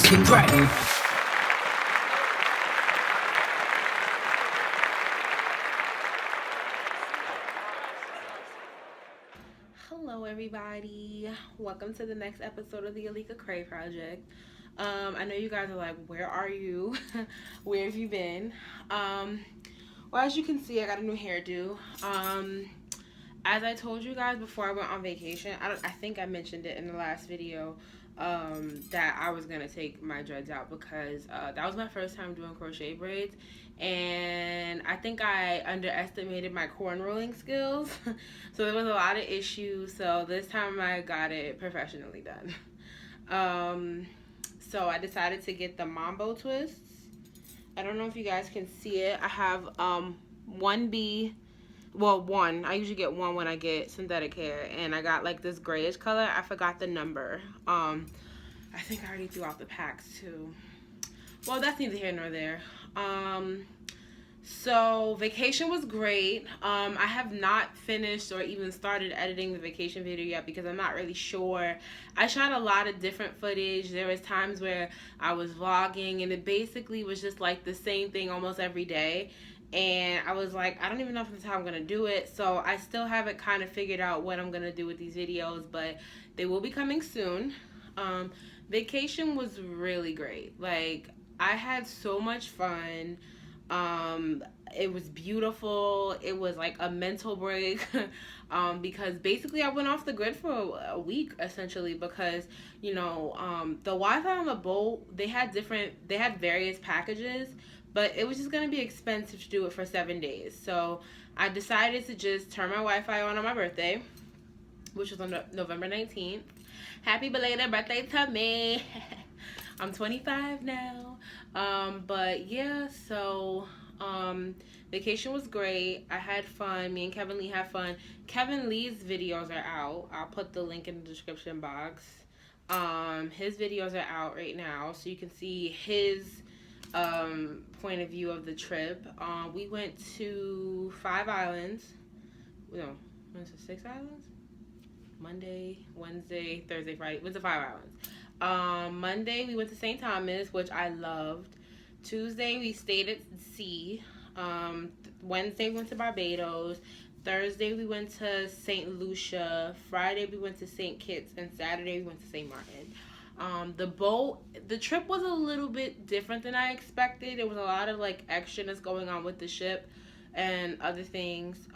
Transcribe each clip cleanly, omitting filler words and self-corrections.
Xoxo Cray. Hello everybody, welcome to the next episode of the Alika Cray project. I know you guys are like, where are you? Where have you been? Well, as you can see, I got a new hairdo. As I told you guys before I went on vacation, I think I mentioned it in the last video, that I was gonna take my dreads out because that was my first time doing crochet braids, and I think I underestimated my corn rolling skills. So there was a lot of issues, so this time I got it professionally done. So I decided to get the mambo twists. I don't know if you guys can see it. I have 1B, well, one. I usually get one when I get synthetic hair, and I got like this grayish color. I forgot the number. I think I already threw out the packs too. Well, that's neither here nor there. So vacation was great. I have not finished or even started editing the vacation video yet because I'm not really sure. I shot a lot of different footage. There was times where I was vlogging and it basically was just like the same thing almost every day. And I was like, I don't even know if this is how I'm going to do it. So I still haven't kind of figured out what I'm going to do with these videos, but they will be coming soon. Vacation was really great. Like, I had so much fun. It was beautiful. It was like a mental break. Because basically I went off the grid for a week essentially because, you know, the Wi-Fi on the boat, they had various packages, but it was just going to be expensive to do it for 7 days. So I decided to just turn my Wi-Fi on my birthday, which was on November 19th. Happy belated birthday to me. I'm 25 now. But yeah, so vacation was great. I had fun. Me and Kevin Lee had fun. Kevin Lee's videos are out. I'll put the link in the description box. His videos are out right now, so you can see his point of view of the trip. We went to 5 islands. No, went to 6 islands? Monday, Wednesday, Thursday, Friday. Went to 5 islands. Monday we went to St. Thomas, which I loved. Tuesday we stayed at sea. Wednesday we went to Barbados. Thursday we went to St. Lucia. Friday we went to St. Kitts, and Saturday we went to St. Martin. The trip was a little bit different than I expected. There was a lot of like extraness going on with the ship and other things.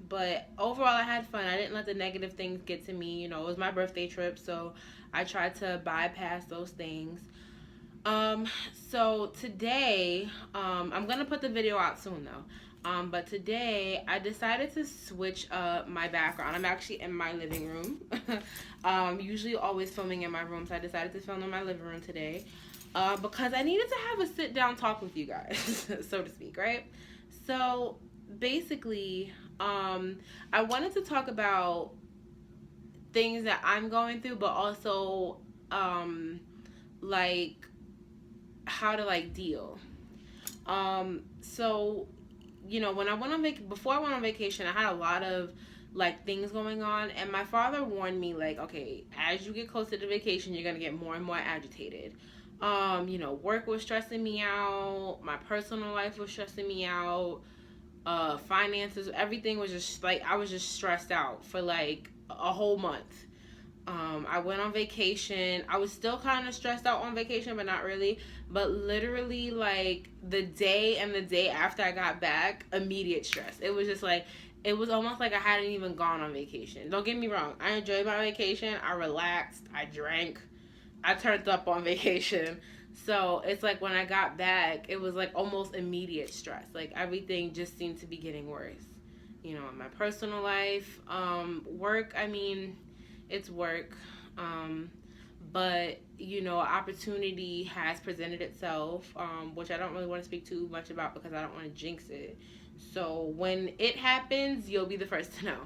But overall I had fun. I didn't let the negative things get to me. You know, it was my birthday trip, so I tried to bypass those things. So today, I'm gonna put the video out soon though. But today I decided to switch up my background. I'm actually in my living room. Usually always filming in my room, so I decided to film in my living room today. Because I needed to have a sit down talk with you guys, so to speak, right? So basically, I wanted to talk about things that I'm going through, but also, like, how to, like, deal. So, you know, when I went on before I went on vacation, I had a lot of, like, things going on, and my father warned me, like, okay, as you get closer to vacation, you're gonna get more and more agitated. You know, work was stressing me out, my personal life was stressing me out, finances, everything was just like, I was just stressed out for like a whole month. I went on vacation. I was still kind of stressed out on vacation, but not really. But literally, like, the day and the day after I got back, immediate stress. It was just like, it was almost like I hadn't even gone on vacation. Don't get me wrong. I enjoyed my vacation. I relaxed. I drank. I turned up on vacation. So it's like when I got back, it was like almost immediate stress. Like everything just seemed to be getting worse. You know, in my personal life, work, I mean, it's work. But, you know, opportunity has presented itself, which I don't really want to speak too much about because I don't want to jinx it. So when it happens, you'll be the first to know.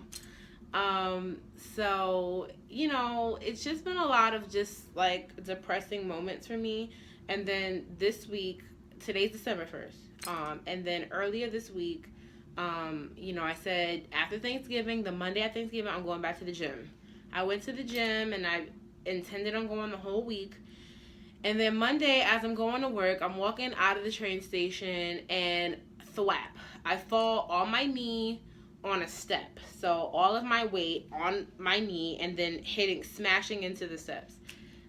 So, you know, it's just been a lot of just like depressing moments for me. And then this week, today's December 1st. And then earlier this week, you know, I said after Thanksgiving, the Monday after Thanksgiving, I'm going back to the gym. I went to the gym and I intended on going the whole week. And then Monday, as I'm going to work, I'm walking out of the train station and thwap. I fall on my knee on a step. So all of my weight on my knee and then smashing into the steps.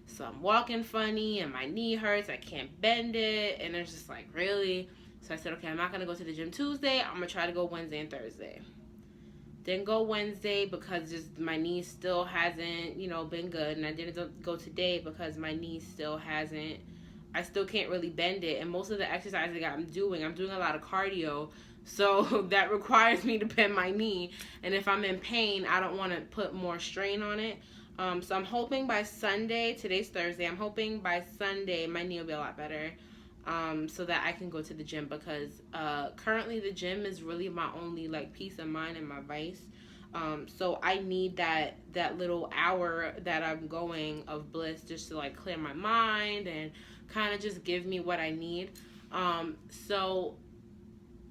So I'm walking funny and my knee hurts. I can't bend it. And it's just like, really? So I said, okay, I'm not going to go to the gym Tuesday. I'm going to try to go Wednesday and Thursday. Didn't go Wednesday because just my knee still hasn't, been good. And I didn't go today because my knee still hasn't, I still can't really bend it. And most of the exercises that I'm doing a lot of cardio. So that requires me to bend my knee. And if I'm in pain, I don't want to put more strain on it. So I'm hoping by Sunday, today's Thursday, I'm hoping by Sunday my knee will be a lot better. So that I can go to the gym, because currently the gym is really my only like peace of mind and my vice. So I need that little hour that I'm going of bliss just to like clear my mind and kind of just give me what I need. So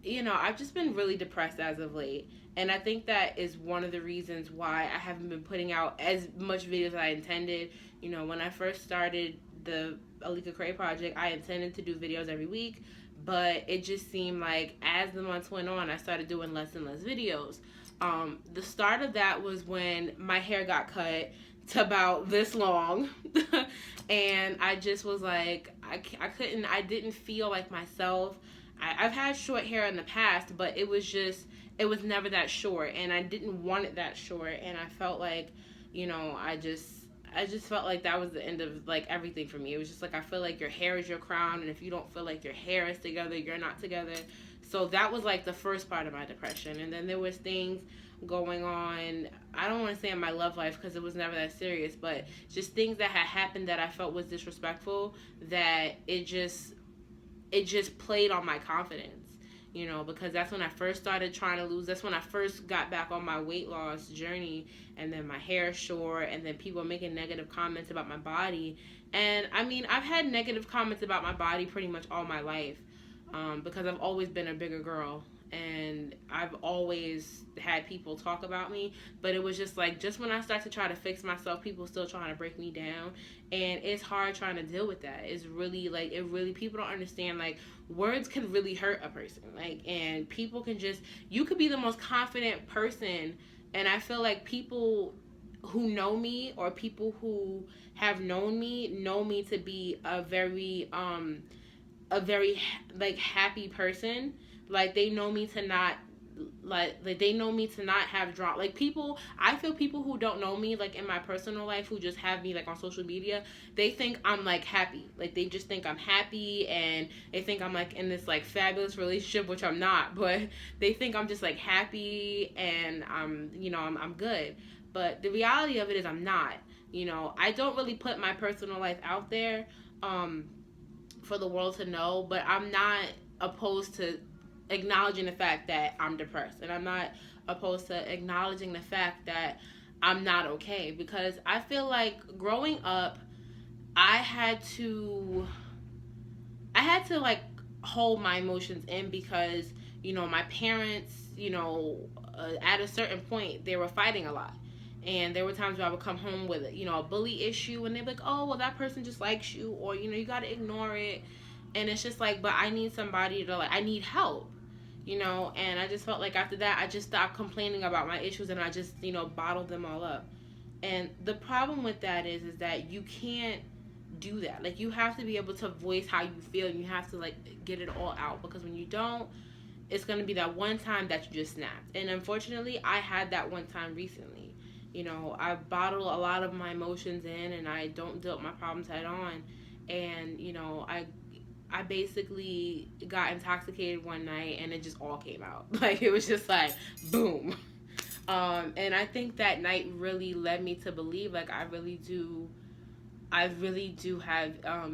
I've just been really depressed as of late. And I think that is one of the reasons why I haven't been putting out as much videos as I intended. When I first started the Alika Cray project, I intended to do videos every week, but it just seemed like as the months went on, I started doing less and less videos. The start of that was when my hair got cut to about this long and I just was like, I didn't feel like myself. I've had short hair in the past, but it was never that short, and I didn't want it that short, and I felt like, I just felt like that was the end of like everything for me. It was just like, I feel like your hair is your crown, and if you don't feel like your hair is together, you're not together. So that was like the first part of my depression. And then there was things going on, I don't want to say in my love life because it was never that serious, but just things that had happened that I felt was disrespectful, that it just played on my confidence. Because that's when I first started trying to lose. That's when I first got back on my weight loss journey, and then my hair short, and then people making negative comments about my body. And I mean, I've had negative comments about my body pretty much all my life, because I've always been a bigger girl, and I've always had people talk about me. But it was just like, just when I start to try to fix myself, people still trying to break me down, and it's hard trying to deal with that. It's really like, people don't understand, like, words can really hurt a person, like, and people can just, you could be the most confident person, and I feel like people who know me, or people who have known me to be a very like happy person. Like, they know me to not have drama. Like, I feel people who don't know me, like, in my personal life, who just have me, like, on social media, they think I'm, like, happy. Like, they just think I'm happy, and they think I'm, like, in this, like, fabulous relationship, which I'm not, but they think I'm just, like, happy, and I'm good. But the reality of it is I'm not. I don't really put my personal life out there for the world to know, but I'm not opposed to acknowledging the fact that I'm depressed, and I'm not opposed to acknowledging the fact that I'm not okay, because I feel like growing up, I had to like hold my emotions in, because my parents, at a certain point, they were fighting a lot. And there were times where I would come home with a bully issue, and they'd be like, oh, well, that person just likes you, or you gotta ignore it. And it's just like, but I need somebody to, like, I need help. And I just felt like after that, I just stopped complaining about my issues, and I just, bottled them all up. And the problem with that is that you can't do that. Like, you have to be able to voice how you feel, and you have to, like, get it all out, because when you don't, it's going to be that one time that you just snapped. And unfortunately, I had that one time recently. I bottle a lot of my emotions in, and I don't deal with my problems head on. And, I basically got intoxicated one night, and it just all came out. Like, it was just like, boom. And I think that night really led me to believe, like, I really do have, a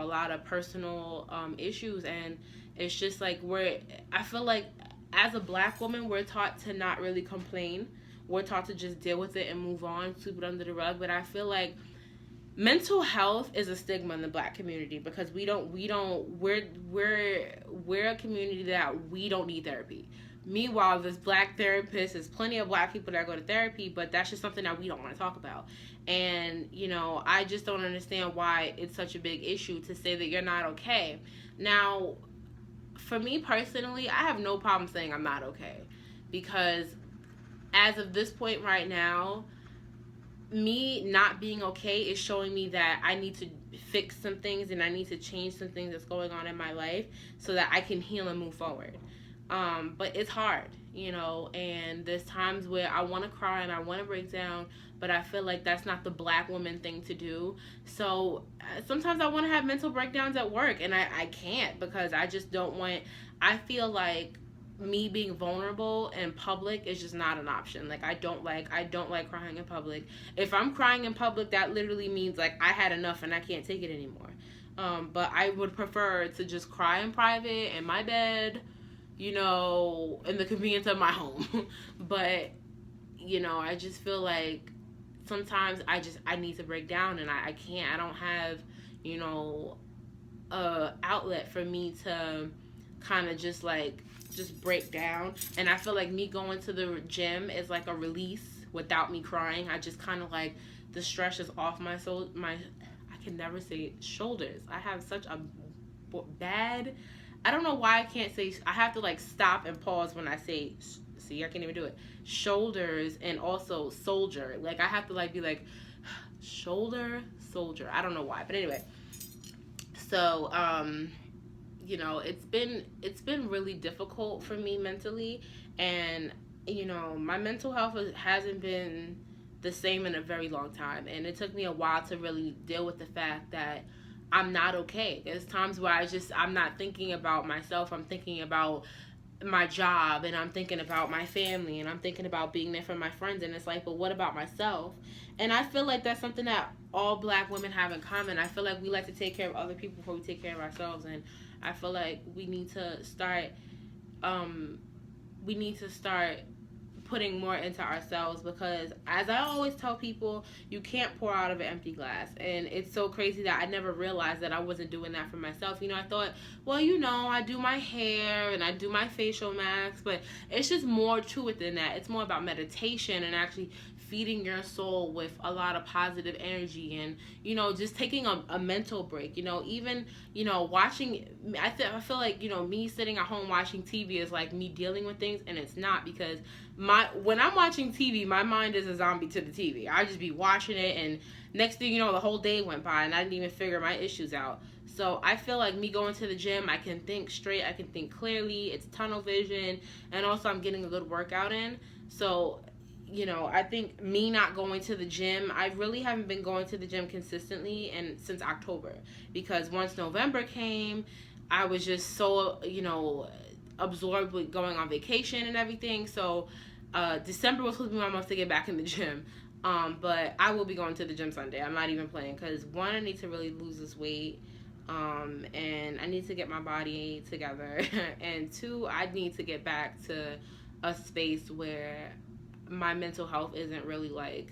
lot of personal issues. And it's just like, I feel like as a Black woman, we're taught to not really complain. We're taught to just deal with it and move on, sweep it under the rug. But I feel like mental health is a stigma in the Black community, because we're a community that we don't need therapy. Meanwhile, this black therapist, there's plenty of black people that go to therapy, but that's just something that we don't want to talk about. And, I just don't understand why it's such a big issue to say that you're not okay. Now, for me personally, I have no problem saying I'm not okay. Because as of this point right now, me not being okay is showing me that I need to fix some things and I need to change some things that's going on in my life so that I can heal and move forward. But it's hard, and there's times where I want to cry and I want to break down, but I feel like that's not the black woman thing to do. So sometimes I want to have mental breakdowns at work, and I can't because I just don't want, I feel like me being vulnerable in public is just not an option. Like I don't like crying in public. If I'm crying in public, that literally means like I had enough and I can't take it anymore. But I would prefer to just cry in private in my bed, in the convenience of my home. But I just feel like sometimes I need to break down, and I can't. I don't have a outlet for me to kind of just break down. And I feel like me going to the gym is like a release without me crying. I just kind of like the stress is off my soul. I can never say shoulders. I have such a bad, I don't know why I can't say, I have to like stop and pause when I say, see, I can't even do it. Shoulders and also soldier. Like I have to like be like shoulder, soldier. I don't know why, but anyway. So, it's been really difficult for me mentally, and my mental health hasn't been the same in a very long time, and it took me a while to really deal with the fact that I'm not okay. There's times where I'm not thinking about myself. I'm thinking about my job, and I'm thinking about my family, and I'm thinking about being there for my friends, and it's like, but what about myself? And I feel like that's something that all black women have in common. I feel like we like to take care of other people before we take care of ourselves, and I feel like we need to start putting more into ourselves, because as I always tell people, you can't pour out of an empty glass. And it's so crazy that I never realized that I wasn't doing that for myself. I thought, well, I do my hair and I do my facial masks, but it's just more to it than that. It's more about meditation and actually feeding your soul with a lot of positive energy, and just taking a mental break. Even watching, I feel like me sitting at home watching TV is like me dealing with things, and it's not, because when I'm watching TV, my mind is a zombie to the TV. I just be watching it, and next thing you know, the whole day went by and I didn't even figure my issues out. So I feel like me going to the gym, I can think straight, I can think clearly, it's tunnel vision, and also I'm getting a good workout in. So I think me not going to the gym, I really haven't been going to the gym consistently and since October, because once November came, I was just so, absorbed with going on vacation and everything. So December was supposed to be my month to get back in the gym. But I will be going to the gym Sunday. I'm not even playing, because one, I need to really lose this weight. And I need to get my body together. And two, I need to get back to a space where my mental health isn't really like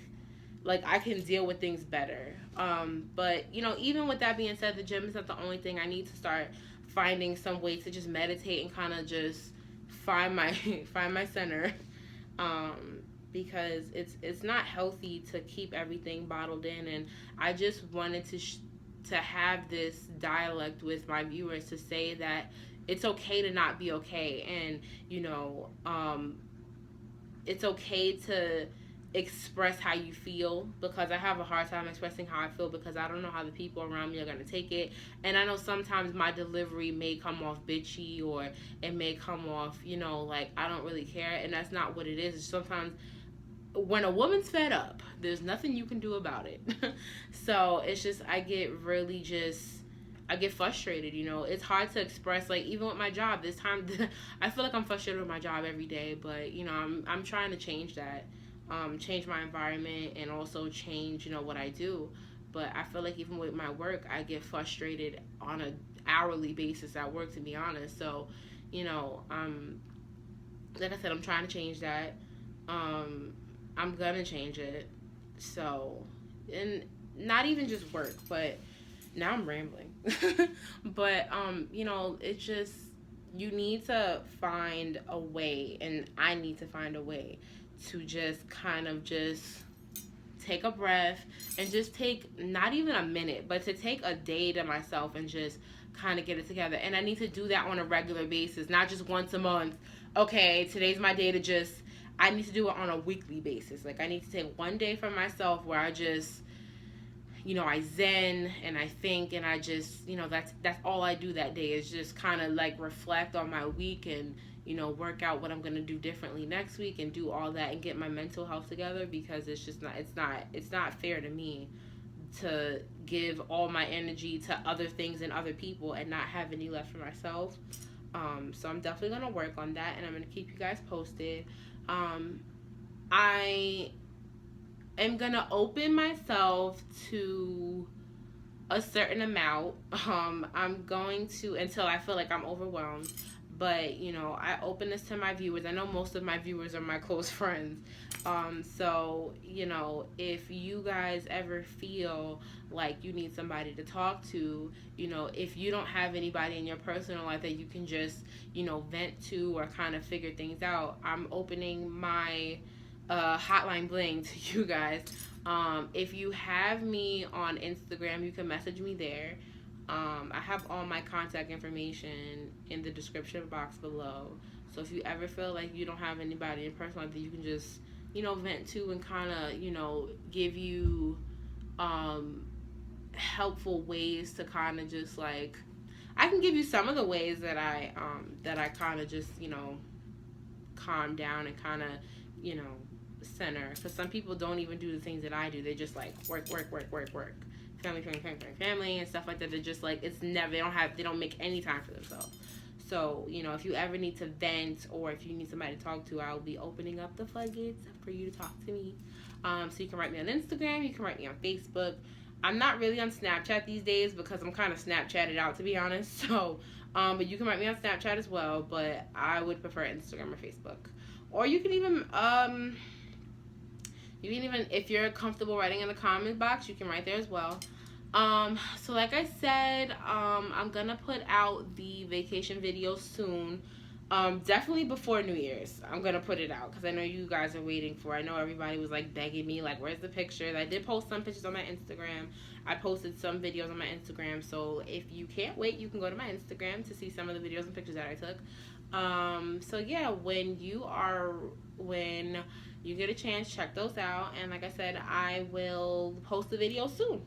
I can deal with things better. But even with that being said, the gym is not the only thing. I need to start finding some way to just meditate and kind of just find my center. Because it's not healthy to keep everything bottled in, and I just wanted to have this dialect with my viewers to say that it's okay to not be okay, and it's okay to express how you feel, because I have a hard time expressing how I feel, because I don't know how the people around me are going to take it. And I know sometimes my delivery may come off bitchy, or it may come off, like I don't really care, and that's not what it is. Sometimes when a woman's fed up, there's nothing you can do about it. So it's just, I get frustrated. It's hard to express, like even with my job this time. I feel like I'm frustrated with my job every day, but I'm trying to change that, change my environment, and also change what I do. But I feel like even with my work, I get frustrated on a hourly basis at work, to be honest. So like I said, I'm trying to change that. I'm gonna change it. So, and not even just work, but now I'm rambling. But it's just, you need to find a way, and I need to find a way to just kind of just take a breath and just take not even a minute, but to take a day to myself and just kind of get it together. And I need to do that on a regular basis, not just once a month. Okay, today's my day to just, I need to do it on a weekly basis. Like, I need to take one day for myself where I just, I zen and I think, and I just, that's all I do that day is just kind of like reflect on my week and, work out what I'm going to do differently next week and do all that and get my mental health together, because it's just not, it's not fair to me to give all my energy to other things and other people and not have any left for myself. So I'm definitely going to work on that, and I'm going to keep you guys posted. I am going to open myself to a certain amount. I'm going to, until I feel like I'm overwhelmed. But, I open this to my viewers. I know most of my viewers are my close friends. So, if you guys ever feel like you need somebody to talk to, if you don't have anybody in your personal life that you can just, vent to or kind of figure things out, I'm opening my Hotline Bling to you guys. If you have me on Instagram, you can message me there. I have all my contact information in the description box below. So if you ever feel like you don't have anybody in person that you can just, vent to and kind of, give you helpful ways to kind of just like, I can give you some of the ways that I kind of just, calm down and kind of, center. Because some people don't even do the things that I do. They just like work. Family and stuff like that. They're just like, it's never, they don't make any time for themselves. So, if you ever need to vent or if you need somebody to talk to, I'll be opening up the floodgates for you to talk to me. So you can write me on Instagram, you can write me on Facebook. I'm not really on Snapchat these days because I'm kind of Snapchatted out, to be honest. So, but you can write me on Snapchat as well, but I would prefer Instagram or Facebook. Or you can even, if you're comfortable writing in the comment box, you can write there as well. So like I said, I'm gonna put out the vacation video soon. Definitely before New Year's, I'm gonna put it out because I know you guys are waiting for it. I know everybody was like begging me, like, where's the pictures? I did post some pictures on my Instagram. I posted some videos on my Instagram. So if you can't wait, you can go to my Instagram to see some of the videos and pictures that I took. So yeah, when you get a chance, check those out. And like I said, I will post the video soon.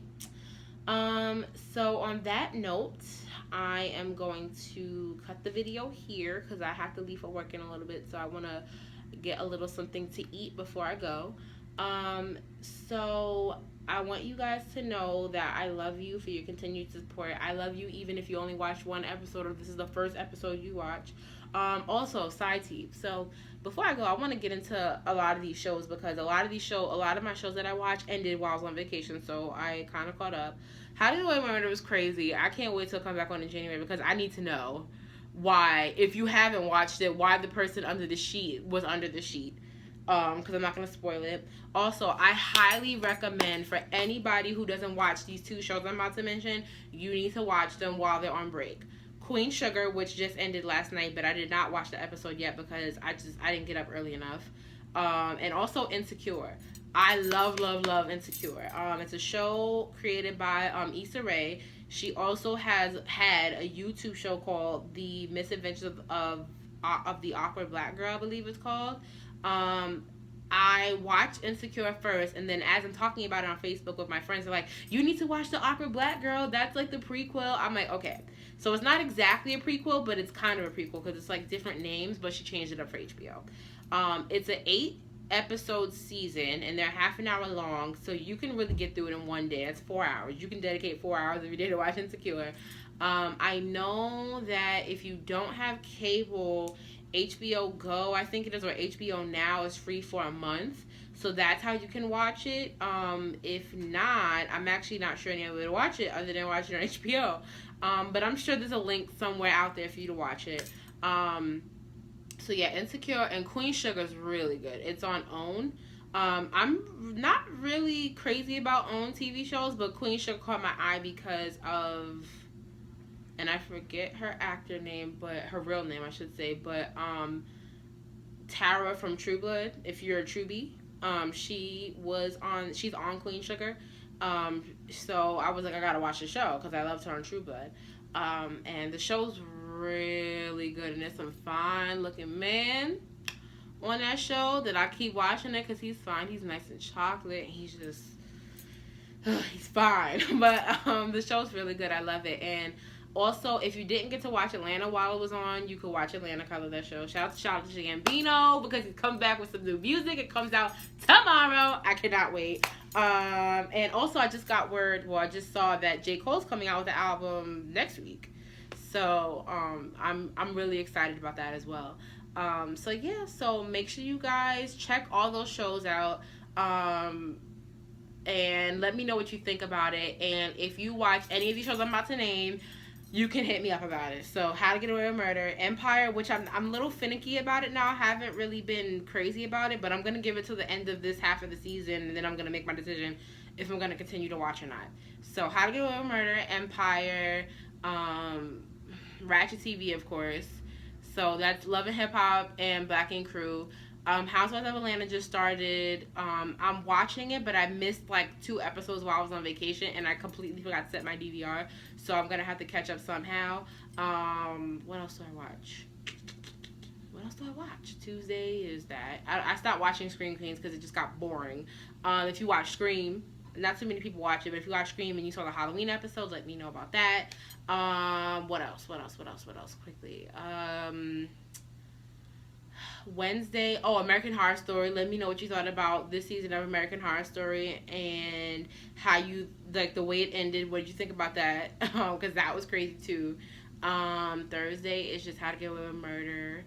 So on that note, I am going to cut the video here because I have to leave for work in a little bit. So I want to get a little something to eat before I go. So I want you guys to know that I love you for your continued support. I love you even if you only watch one episode or this is the first episode you watch. Also, side tip. So before I go, I want to get into a lot of these shows because a lot of my shows that I watch ended while I was on vacation, so I kind of caught up. How Did I Weigh My Murder was crazy. I can't wait till it comes back on in January because I need to know why, if you haven't watched it, why the person under the sheet was under the sheet. Because I'm not going to spoil it. Also, I highly recommend for anybody who doesn't watch these two shows I'm about to mention, you need to watch them while they're on break. Queen Sugar, which just ended last night, but I did not watch the episode yet because I didn't get up early enough. And also Insecure. I love Insecure. It's a show created by Issa Rae. She also has had a YouTube show called The Misadventures of the Awkward Black Girl, I believe it's called. I watched Insecure first, and then as I'm talking about it on Facebook with my friends, they're like, you need to watch The Awkward Black Girl. That's like the prequel. I'm like, okay. So it's not exactly a prequel, but it's kind of a prequel because it's like different names, but she changed it up for HBO. It's an 8-episode season, and they're half an hour long, so you can really get through it in one day. It's 4 hours. You can dedicate 4 hours every day to watch Insecure. I know that if you don't have cable, HBO Go, I think it is, or HBO Now is free for a month. So that's how you can watch it. If not, I'm actually not sure any other way to watch it other than watching it on HBO. But I'm sure there's a link somewhere out there for you to watch it. So yeah, Insecure and Queen Sugar is really good. It's on OWN. I'm not really crazy about OWN TV shows, but Queen Sugar caught my eye because of and I forget her actor name, but her real name I should say, but Tara from True Blood, if you're a Truebie, she's on Queen Sugar. So I was like, I gotta watch the show because I loved her on True Blood. And the show's really good, and there's some fine looking men on that show that I keep watching it because he's fine. He's nice and chocolate. He's just he's fine. But the show's really good. I love it. And also, if you didn't get to watch Atlanta while it was on, you could watch Atlanta because of that show. Shout out to Gambino because he's come back with some new music. It comes out tomorrow. I cannot wait. And also, I just got word. Well, I just saw that J. Cole's coming out with the album next week. So I'm really excited about that as well. So yeah. So make sure you guys check all those shows out. And let me know what you think about it. And if you watch any of these shows I'm about to name, you can hit me up about it. So, How to Get Away with Murder, Empire, which I'm a little finicky about it now. I haven't really been crazy about it, but I'm going to give it to the end of this half of the season, and then I'm going to make my decision if I'm going to continue to watch or not. So, How to Get Away with Murder, Empire, Ratchet TV, of course. So, that's Love and Hip Hop and Black Ink Crew. Housewives of Atlanta just started. I'm watching it, but I missed like 2 episodes while I was on vacation, and I completely forgot to set my DVR. So I'm gonna have to catch up somehow. What else do I watch? Tuesday is that. I stopped watching Scream Queens because it just got boring. If you watch Scream, not too many people watch it, but if you watch Scream and you saw the Halloween episodes, let me know about that. What else? Quickly. Wednesday, American Horror Story. Let me know what you thought about this season of American Horror Story and how you like the way it ended. What did you think about that? Because that was crazy too. Thursday is just How to Get Away with Murder,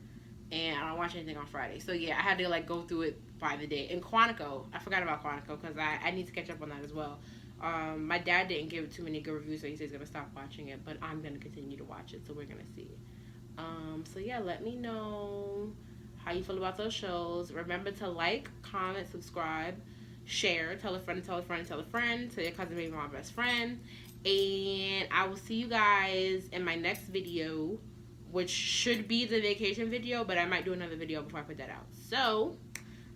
and I don't watch anything on Friday. So yeah, I had to like go through it by the day. And Quantico, I forgot about Quantico because I need to catch up on that as well. My dad didn't give it too many good reviews, so he says he's gonna stop watching it, but I'm gonna continue to watch it. So we're gonna see. So yeah, let me know how you feel about those shows. Remember to like, comment, subscribe, share, tell a friend, tell a friend, tell a friend, tell your cousin, maybe my best friend. And I will see you guys in my next video, which should be the vacation video, but I might do another video before I put that out. So,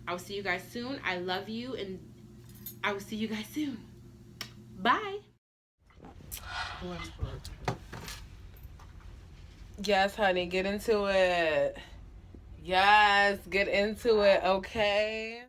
I will see you guys soon. I love you, and I will see you guys soon. Bye. Yes, honey, get into it. Yes, get into it, okay?